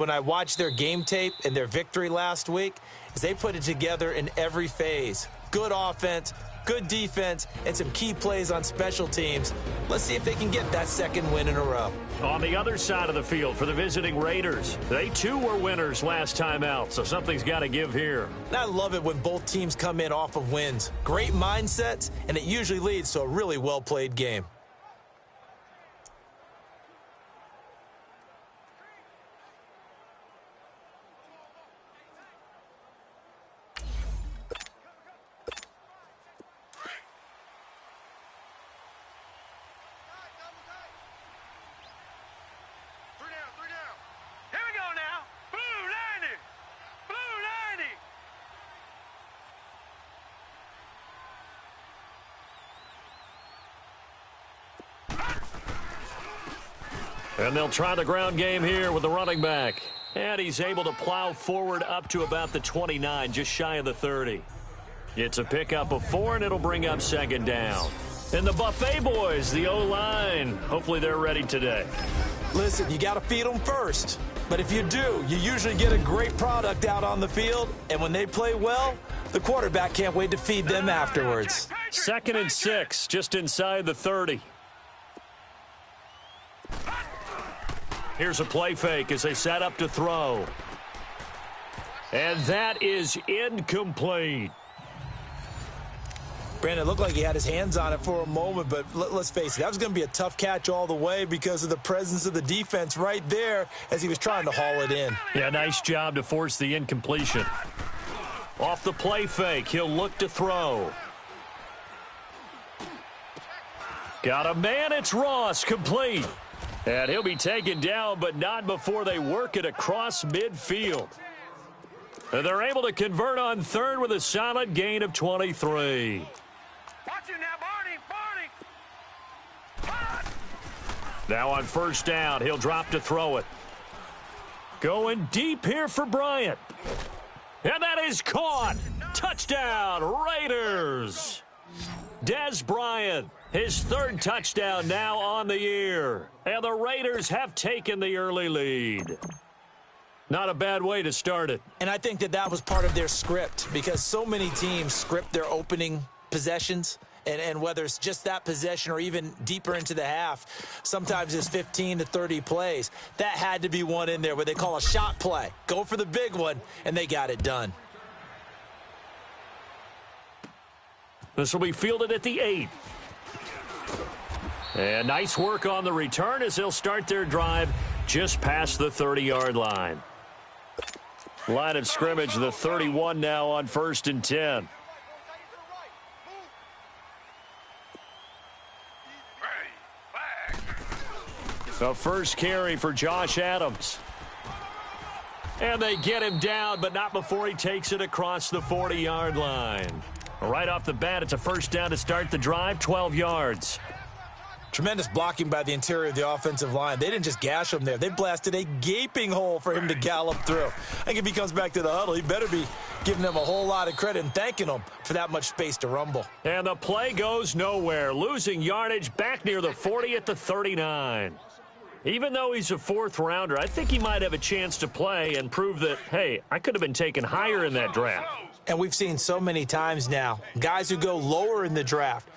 when I watched their game tape and their victory last week is they put it together in every phase. Good offense, good defense, and some key plays on special teams. Let's see if they can get that second win in a row. On the other side of the field for the visiting Raiders, they too were winners last time out, so something's got to give here. And I love it when both teams come in off of wins. Great mindsets, and it usually leads to a really well-played game. And they'll try the ground game here with the running back. And he's able to plow forward up to about the 29, just shy of the 30. It's a pickup of 4, and it'll bring up second down. And the Buffet boys, the O-line, hopefully they're ready today. Listen, you got to feed them first. But if you do, you usually get a great product out on the field. And when they play well, the quarterback can't wait to feed them afterwards. 2nd and 6, just inside the 30. Here's a play fake as they set up to throw. And that is incomplete. Brandon, it looked like he had his hands on it for a moment, but let's face it, that was going to be a tough catch all the way because of the presence of the defense right there as he was trying to haul it in. Yeah, nice job to force the incompletion. Off the play fake, he'll look to throw. Got a man, it's Ross, complete. And he'll be taken down, but not before they work it across midfield. And they're able to convert on third with a solid gain of 23. Watch it now, Barney. Now on first down, he'll drop to throw it. Going deep here for Bryant. And that is caught. Touchdown, Raiders. Dez Bryant, his 3rd touchdown now on the year. And the Raiders have taken the early lead. Not a bad way to start it. And I think that was part of their script because so many teams script their opening possessions. And whether it's just that possession or even deeper into the half, sometimes it's 15 to 30 plays. That had to be one in there where they call a shot play. Go for the big one, and they got it done. This will be fielded at the 8. And nice work on the return as they'll start their drive just past the 30-yard line. Line of scrimmage, the 31 now on 1st and 10. The first carry for Josh Adams. And they get him down, but not before he takes it across the 40-yard line. Right off the bat, it's a first down to start the drive, 12 yards. Tremendous blocking by the interior of the offensive line. They didn't just gash him there. They blasted a gaping hole for him to gallop through. I think if he comes back to the huddle, he better be giving them a whole lot of credit and thanking them for that much space to rumble. And the play goes nowhere, losing yardage back near the 40 at the 39. Even though he's a 4th rounder, I think he might have a chance to play and prove that, hey, I could have been taken higher in that draft. And we've seen so many times now, guys who go lower in the draft,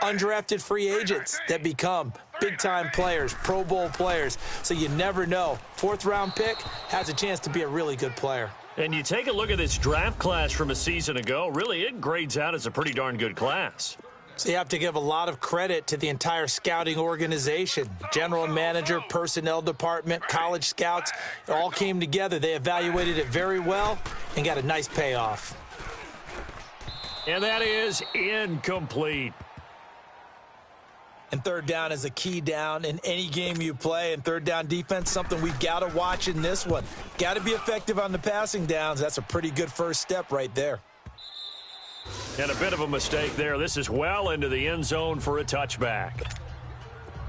undrafted free agents that become big-time players, Pro Bowl players. So you never know. 4th-round pick has a chance to be a really good player. And you take a look at this draft class from a season ago, really it grades out as a pretty darn good class. So you have to give a lot of credit to the entire scouting organization. General manager, personnel department, college scouts, it all came together. They evaluated it very well and got a nice payoff. And that is incomplete. And 3rd down is a key down in any game you play. And 3rd down defense, something we've got to watch in this one. Got to be effective on the passing downs. That's a pretty good first step right there. And a bit of a mistake there. This is well into the end zone for a touchback.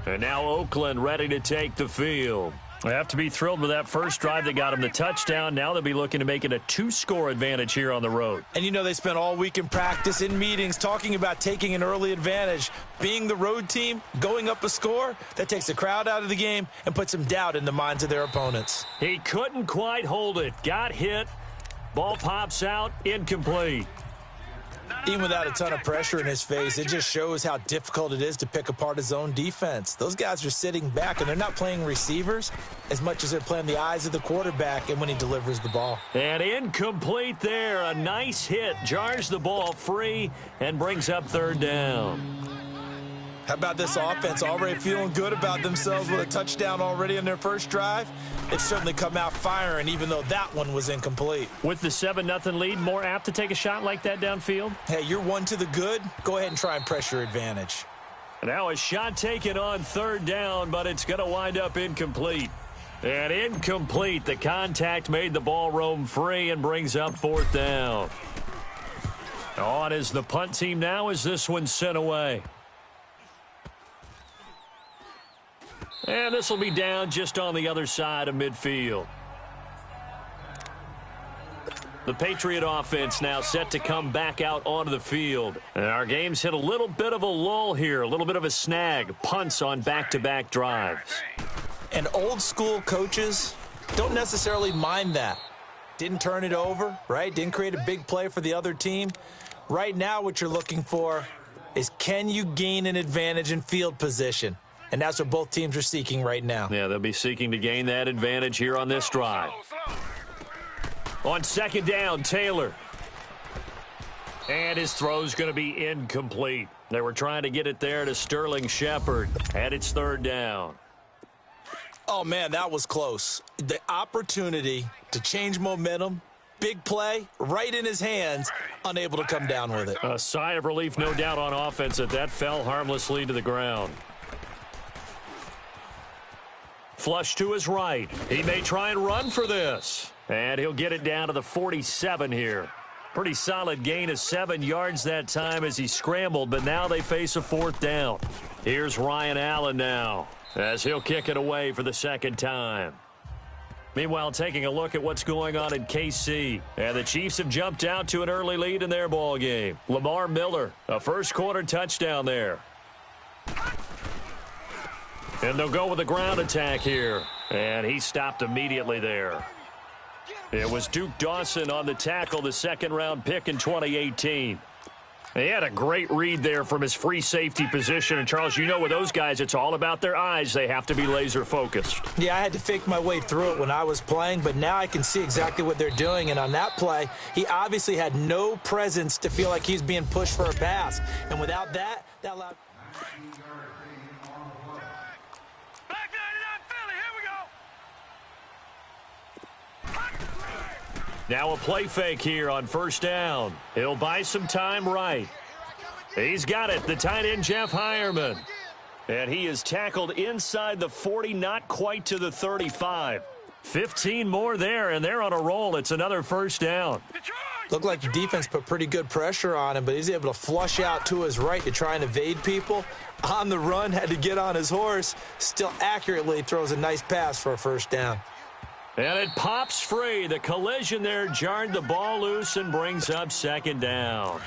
And now Oakland ready to take the field. They have to be thrilled with that first drive that got them the touchdown. Now they'll be looking to make it a 2-score advantage here on the road. And you know they spent all week in practice, in meetings, talking about taking an early advantage. Being the road team, going up a score, that takes the crowd out of the game and puts some doubt in the minds of their opponents. He couldn't quite hold it. Got hit. Ball pops out. Incomplete. Even without a ton of pressure in his face, it just shows how difficult it is to pick apart his own defense. Those guys are sitting back, and they're not playing receivers as much as they're playing the eyes of the quarterback and when he delivers the ball. And incomplete there. A nice hit. Jars the ball free and brings up third down. How about this offense already feeling good about themselves with a touchdown already in their first drive? It's certainly come out firing, even though that one was incomplete. With the 7-0 lead, more apt to take a shot like that downfield? Hey, you're one to the good. Go ahead and try and press your advantage. Now a shot taken on third down, but it's going to wind up incomplete. And incomplete. The contact made the ball roam free and brings up fourth down. On is the punt team now as this one's sent away. And this will be down just on the other side of midfield. The Patriot offense now set to come back out onto the field. And our game's hit a little bit of a lull here, a little bit of a snag. Punts on back-to-back drives. And old school coaches don't necessarily mind that. Didn't turn it over, right? Didn't create a big play for the other team. Right now what you're looking for is, can you gain an advantage in field position? And that's what both teams are seeking right now. Yeah, they'll be seeking to gain that advantage here on this drive. On second down, Taylor. And his throw's going to be incomplete. They were trying to get it there to Sterling Shepard. And it's third down. Oh, man, that was close. The opportunity to change momentum, big play, right in his hands, unable to come down with it. A sigh of relief, no doubt, on offense that fell harmlessly to the ground. Flush to his right. He may try and run for this. And he'll get it down to the 47 here. Pretty solid gain of 7 yards that time as he scrambled, but now they face a fourth down. Here's Ryan Allen now as he'll kick it away for the second time. Meanwhile, taking a look at what's going on in KC. And the Chiefs have jumped out to an early lead in their ball game. Lamar Miller, a first-quarter touchdown there. And they'll go with a ground attack here. And he stopped immediately there. It was Duke Dawson on the tackle, the second-round pick in 2018. He had a great read there from his free safety position. And, Charles, you know with those guys, it's all about their eyes. They have to be laser-focused. Yeah, I had to fake my way through it when I was playing, but now I can see exactly what they're doing. And on that play, he obviously had no presence to feel like he's being pushed for a pass. And without that allowed... Now a play fake here on first down. He'll buy some time right. He's got it, the tight end Jeff Hireman. And he is tackled inside the 40, not quite to the 35. 15 more there, and they're on a roll. It's another first down. Looked like the defense put pretty good pressure on him, but he's able to flush out to his right to try and evade people. On the run, had to get on his horse. Still accurately throws a nice pass for a first down. And it pops free. The collision there jarred the ball loose and brings up second down.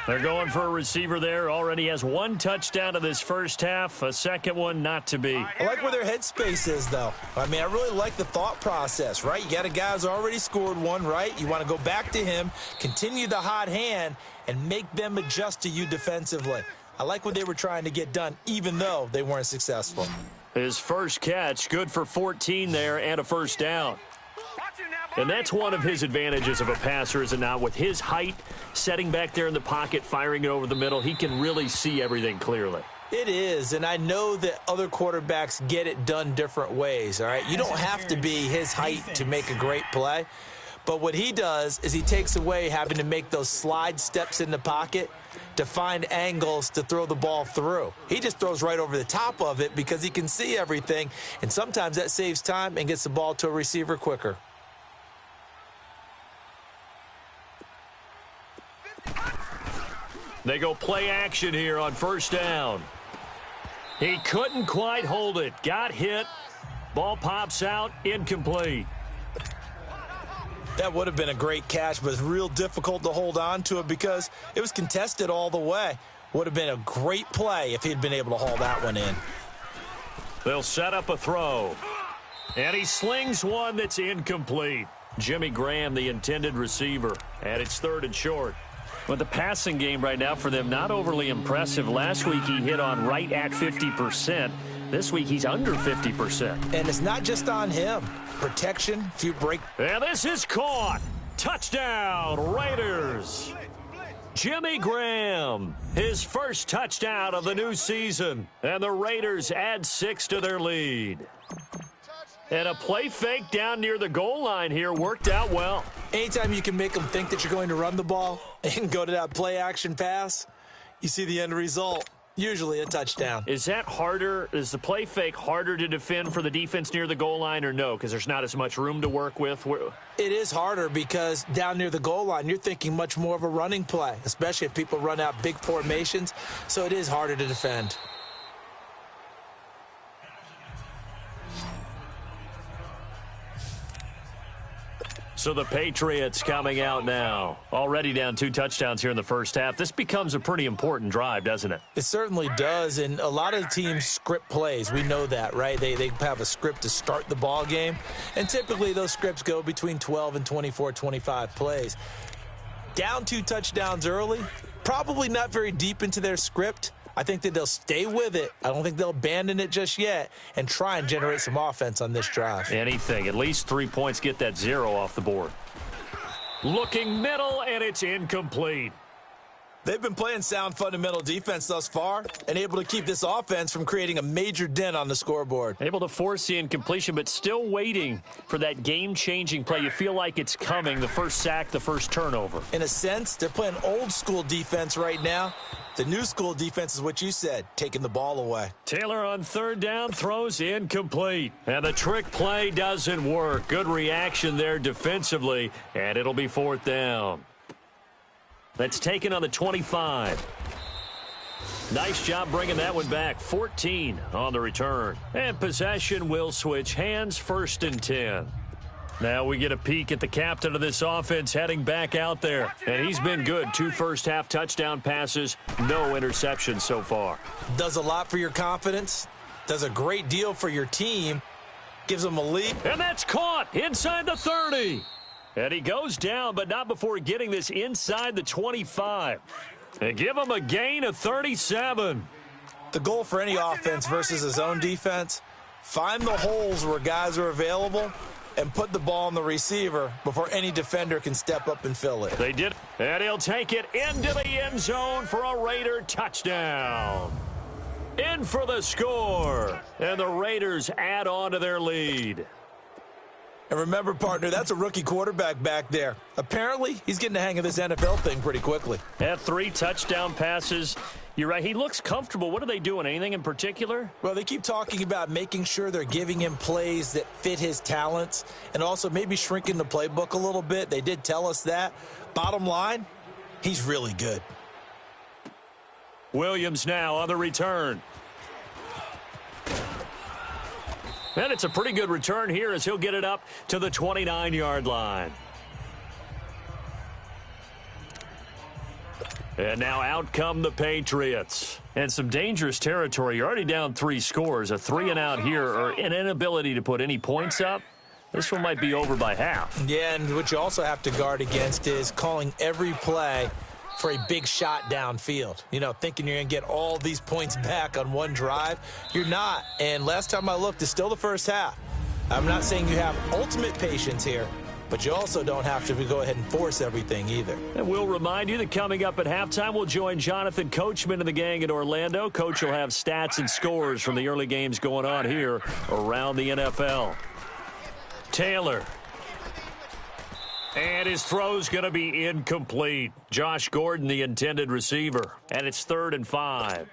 They're going for a receiver there. Already has 1 touchdown in this first half. A second one not to be. I like where their headspace is, though. I mean, I really like the thought process, right? You got a guy who's already scored one, right? You want to go back to him, continue the hot hand, and make them adjust to you defensively. I like what they were trying to get done, even though they weren't successful. His first catch, good for 14 there and a first down. And that's one of his advantages of a passer, is it not? With his height, setting back there in the pocket, firing it over the middle, he can really see everything clearly. It is, and I know that other quarterbacks get it done different ways, all right? You don't have to be his height to make a great play. But what he does is he takes away having to make those slide steps in the pocket to find angles to throw the ball through. He just throws right over the top of it because he can see everything, and sometimes that saves time and gets the ball to a receiver quicker. They go play action here on first down. He couldn't quite hold it. Got hit. Ball pops out, incomplete. That would have been a great catch, but it's real difficult to hold on to it because it was contested all the way. Would have been a great play if he'd been able to haul that one in. They'll set up a throw. And he slings one that's incomplete. Jimmy Graham, the intended receiver, and it's 3rd and short. But the passing game right now for them, not overly impressive. Last week he hit on right at 50%. This week he's under 50%. And it's not just on him. Protection, few break. And this is caught. Touchdown, Raiders. Jimmy Graham, his first touchdown of the new season. And the Raiders add 6 to their lead. And a play fake down near the goal line here worked out well. Anytime you can make them think that you're going to run the ball and go to that play action pass, you see the end result. Usually a touchdown. Is that harder? Is the play fake harder to defend for the defense near the goal line or no? Because there's not as much room to work with. It is harder because down near the goal line, you're thinking much more of a running play, especially if people run out big formations. So it is harder to defend. So the Patriots coming out now. Already down 2 touchdowns here in the first half. This becomes a pretty important drive, doesn't it? It certainly does, and a lot of teams script plays. We know that, right? They have a script to start the ball game, and typically those scripts go between 12 and 24, 25 plays. Down 2 touchdowns early, probably not very deep into their script. I think that they'll stay with it. I don't think they'll abandon it just yet and try and generate some offense on this drive. Anything. At least 3 points, get that 0 off the board. Looking middle, and it's incomplete. They've been playing sound fundamental defense thus far and able to keep this offense from creating a major dent on the scoreboard. Able to force the incompletion, but still waiting for that game-changing play. You feel like it's coming, the first sack, the first turnover. In a sense, they're playing old-school defense right now. The new school defense is what you said, taking the ball away. Taylor on 3rd down, throws incomplete. And the trick play doesn't work. Good reaction there defensively, and it'll be 4th down. That's taken on the 25. Nice job bringing that one back. 14 on the return. And possession will switch hands, 1st and 10. Now we get a peek at the captain of this offense heading back out there. And he's been good. 2 first-half touchdown passes, no interceptions so far. Does a lot for your confidence. Does a great deal for your team. Gives them a lead. And that's caught inside the 30. And he goes down, but not before getting this inside the 25. They give him a gain of 37. The goal for any offense versus his own defense, find the holes where guys are available and put the ball on the receiver before any defender can step up and fill it. They did, and he'll take it into the end zone for a Raider touchdown. In for the score, and the Raiders add on to their lead. And remember, partner, that's a rookie quarterback back there. Apparently, he's getting the hang of this NFL thing pretty quickly. Had 3 touchdown passes. You're right. He looks comfortable. What are they doing? Anything in particular? Well, they keep talking about making sure they're giving him plays that fit his talents and also maybe shrinking the playbook a little bit. They did tell us that. Bottom line, he's really good. Williams now on the return. And it's a pretty good return here as he'll get it up to the 29-yard line. And now out come the Patriots. And some dangerous territory. You're already down 3 scores. A 3-and-out here or an inability to put any points up. This one might be over by half. Yeah, and what you also have to guard against is calling every play for a big shot downfield. You know, thinking you're going to get all these points back on one drive. You're not. And last time I looked, it's still the first half. I'm not saying you have ultimate patience here, but you also don't have to go ahead and force everything either. And we'll remind you that coming up at halftime, we'll join Jonathan Coachman and the gang in Orlando. Coach will have stats and scores from the early games going on here around the NFL. Taylor. And his throw's going to be incomplete. Josh Gordon, the intended receiver. And it's 3rd and 5.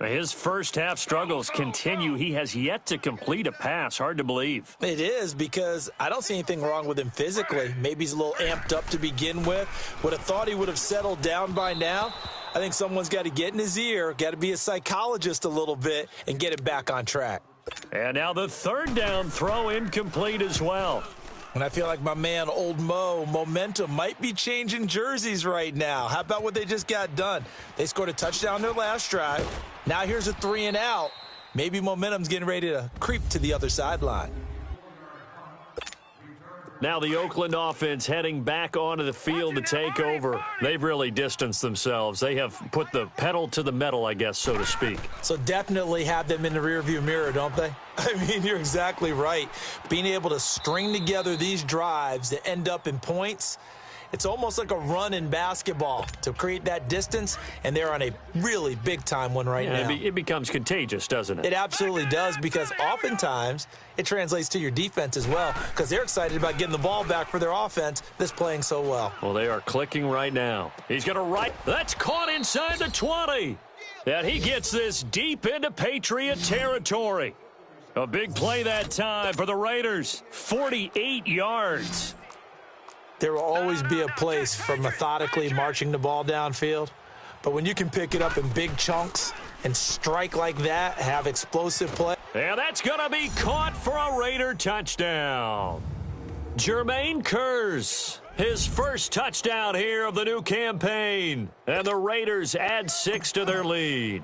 His first half struggles continue. He has yet to complete a pass. Hard to believe. It is, because I don't see anything wrong with him physically. Maybe he's a little amped up to begin with. Would have thought he would have settled down by now. I think someone's got to get in his ear, got to be a psychologist a little bit, and get him back on track. And now the third down throw incomplete as well. And I feel like my man, Old Mo, momentum might be changing jerseys right now. How about what they just got done? They scored a touchdown their last drive. Now here's a 3-and-out. Maybe momentum's getting ready to creep to the other sideline. Now the Oakland offense heading back onto the field to take over. They've really distanced themselves. They have put the pedal to the metal, I guess, so to speak. So definitely have them in the rearview mirror, don't they? I mean, you're exactly right. Being able to string together these drives that end up in points, it's almost like a run in basketball to create that distance, and they're on a really big-time one right now. It becomes contagious, doesn't it? It absolutely does, because oftentimes it translates to your defense as well, because they're excited about getting the ball back for their offense that's playing so well. Well, they are clicking right now. He's going to right. That's caught inside the 20. And he gets this deep into Patriot territory. A big play that time for the Raiders. 48 yards. There will always be a place for methodically marching the ball downfield. But when you can pick it up in big chunks and strike like that, have explosive play. And that's going to be caught for a Raider touchdown. Jermaine Kearse, his first touchdown here of the new campaign. And the Raiders add 6 to their lead.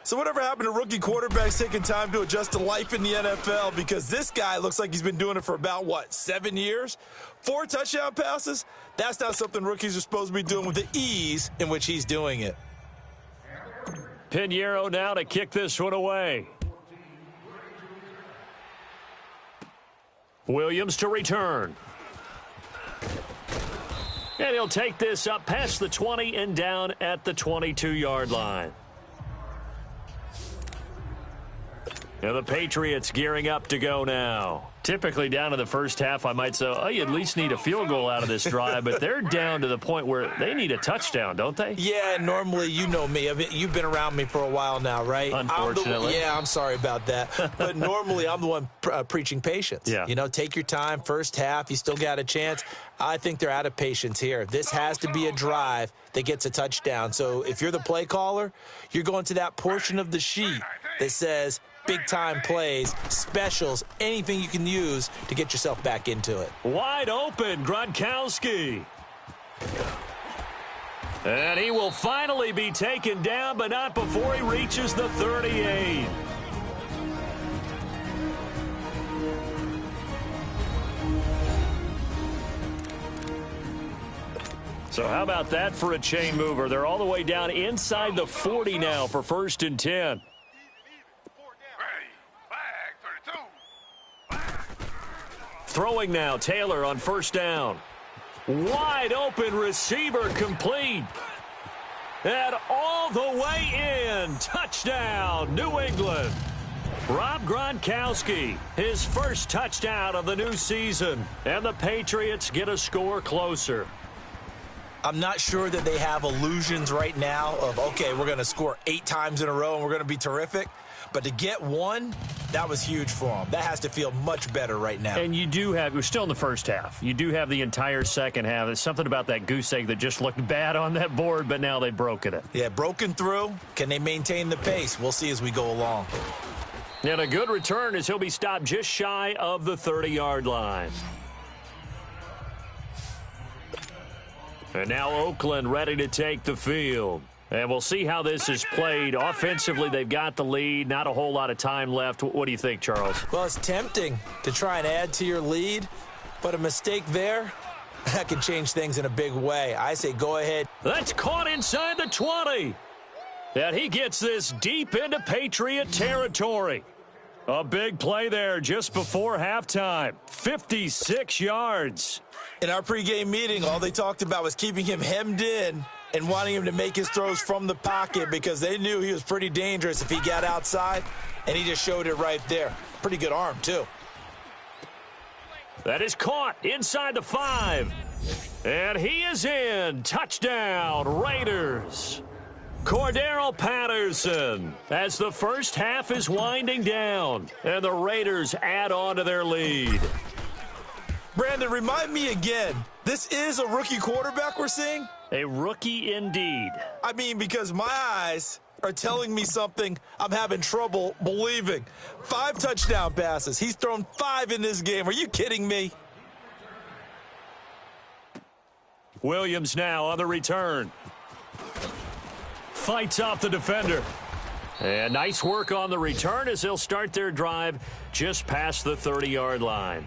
So whatever happened to rookie quarterbacks taking time to adjust to life in the NFL? Because this guy looks like he's been doing it for about, 7 years? 4 touchdown passes? That's not something rookies are supposed to be doing with the ease in which he's doing it. Pinheiro now to kick this one away. Williams to return. And he'll take this up past the 20 and down at the 22-yard line. Now the Patriots gearing up to go now. Typically down to the first half, I might say, oh, you at least need a field goal out of this drive, but they're down to the point where they need a touchdown, don't they? Yeah, normally, you know me. You've been around me for a while now, right? Unfortunately. I'm sorry about that. But normally, I'm the one preaching patience. Yeah. You know, take your time. First half, you still got a chance. I think they're out of patience here. This has to be a drive that gets a touchdown. So if you're the play caller, you're going to that portion of the sheet that says big-time plays, specials, anything you can use to get yourself back into it. Wide open, Gronkowski. And he will finally be taken down, but not before he reaches the 38. So how about that for a chain mover? They're all the way down inside the 40 now for 1st and 10. Throwing now, Taylor on 1st down. Wide open receiver complete. And all the way in. Touchdown, New England. Rob Gronkowski, his first touchdown of the new season. And the Patriots get a score closer. I'm not sure that they have illusions right now of, okay, we're going to score 8 times in a row and we're going to be terrific. But to get one, that was huge for them. That has to feel much better right now. And you do have, we're still in the first half. You do have the entire second half. There's something about that goose egg that just looked bad on that board, but now they've broken it. Yeah, broken through. Can they maintain the pace? We'll see as we go along. And a good return as he'll be stopped just shy of the 30-yard line. And now Oakland ready to take the field. And we'll see how this is played. Offensively, they've got the lead. Not a whole lot of time left. What do you think, Charles? Well, it's tempting to try and add to your lead, but a mistake there, that can change things in a big way. I say go ahead. That's caught inside the 20. And he gets this deep into Patriot territory. A big play there just before halftime. 56 yards. In our pregame meeting, all they talked about was keeping him hemmed in and wanting him to make his throws from the pocket because they knew he was pretty dangerous if he got outside, and he just showed it right there. Pretty good arm, too. That is caught inside the 5. And he is in. Touchdown, Raiders. Cordero Patterson as the first half is winding down, and the Raiders add on to their lead. Brandon, remind me again, this is a rookie quarterback we're seeing? A rookie indeed. I mean, because my eyes are telling me something I'm having trouble believing. 5 touchdown passes. He's thrown 5 in this game. Are you kidding me? Williams now on the return. Fights off the defender. And nice work on the return as they'll start their drive just past the 30-yard line.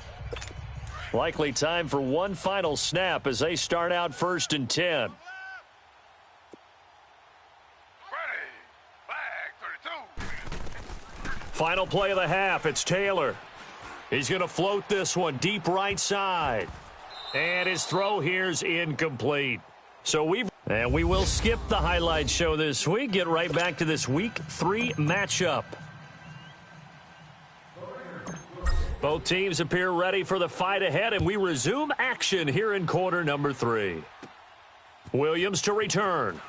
Likely time for one final snap as they start out 1st and 10. Final play of the half. It's Taylor. He's going to float this one deep right side. And his throw here's incomplete. So we will skip the highlight show this week. Get right back to this Week 3 matchup. Both teams appear ready for the fight ahead, and we resume action here in quarter number 3. Williams to return.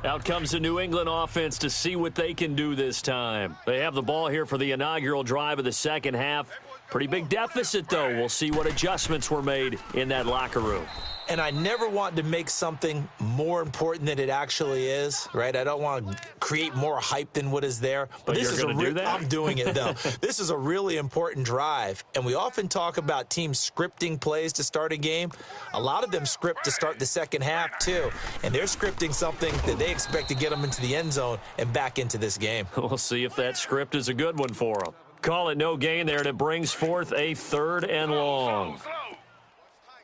Out comes the New England offense to see what they can do this time. They have the ball here for the inaugural drive of the second half. Pretty big deficit, though. We'll see what adjustments were made in that locker room. And I never want to make something more important than it actually is, right? I don't want to create more hype than what is there. But this you're going to do that? I'm doing it, though. This is a really important drive. And we often talk about teams scripting plays to start a game. A lot of them script to start the second half, too. And they're scripting something that they expect to get them into the end zone and back into this game. We'll see if that script is a good one for them. Call it no gain there, and it brings forth a 3rd and long.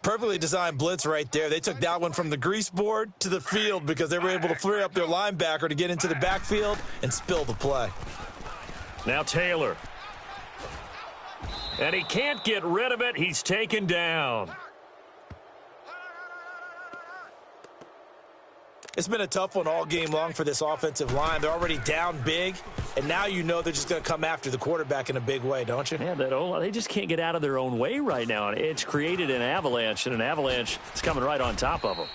Perfectly designed blitz right there. They took that one from the grease board to the field because they were able to free up their linebacker to get into the backfield and spill the play. Now Taylor. And he can't get rid of it. He's taken down. It's been a tough one all game long for this offensive line. They're already down big, and now you know they're just going to come after the quarterback in a big way, don't you? Yeah, they just can't get out of their own way right now. It's created an avalanche, and an avalanche is coming right on top of them.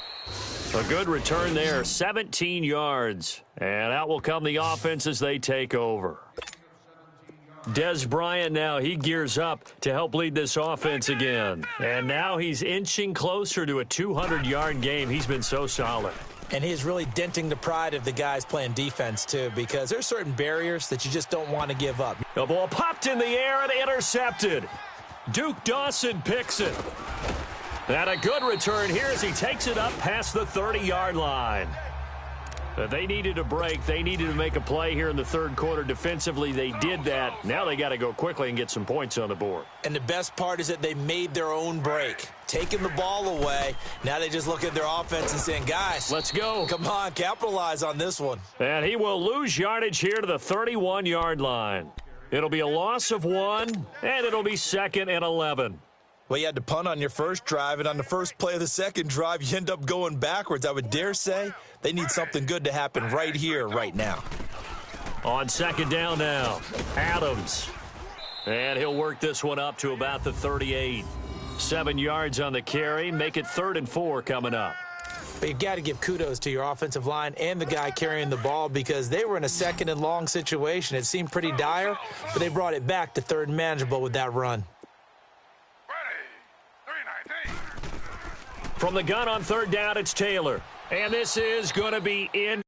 A good return there, 17 yards. And out will come the offense as they take over. Des Bryant now, he gears up to help lead this offense again. And now he's inching closer to a 200-yard game. He's been so solid. And he's really denting the pride of the guys playing defense, too, because there's certain barriers that you just don't want to give up. The ball popped in the air and intercepted. Duke Dawson picks it. And a good return here as he takes it up past the 30-yard line. They needed a break. They needed to make a play here in the third quarter. Defensively, they did that. Now they got to go quickly and get some points on the board. And the best part is that they made their own break, taking the ball away. Now they just look at their offense and saying, guys, let's go. Come on, capitalize on this one. And he will lose yardage here to the 31-yard line. It'll be a loss of 1, and it'll be 2nd and 11. Well, you had to punt on your first drive, and on the first play of the second drive, you end up going backwards. I would dare say they need something good to happen right here, right now. On 2nd down now, Adams. And he'll work this one up to about the 38. 7 yards on the carry. Make it 3rd and 4 coming up. But you've got to give kudos to your offensive line and the guy carrying the ball because they were in a 2nd and long situation. It seemed pretty dire, but they brought it back to 3rd and manageable with that run. From the gun on 3rd down, it's Taylor. And this is going to be in.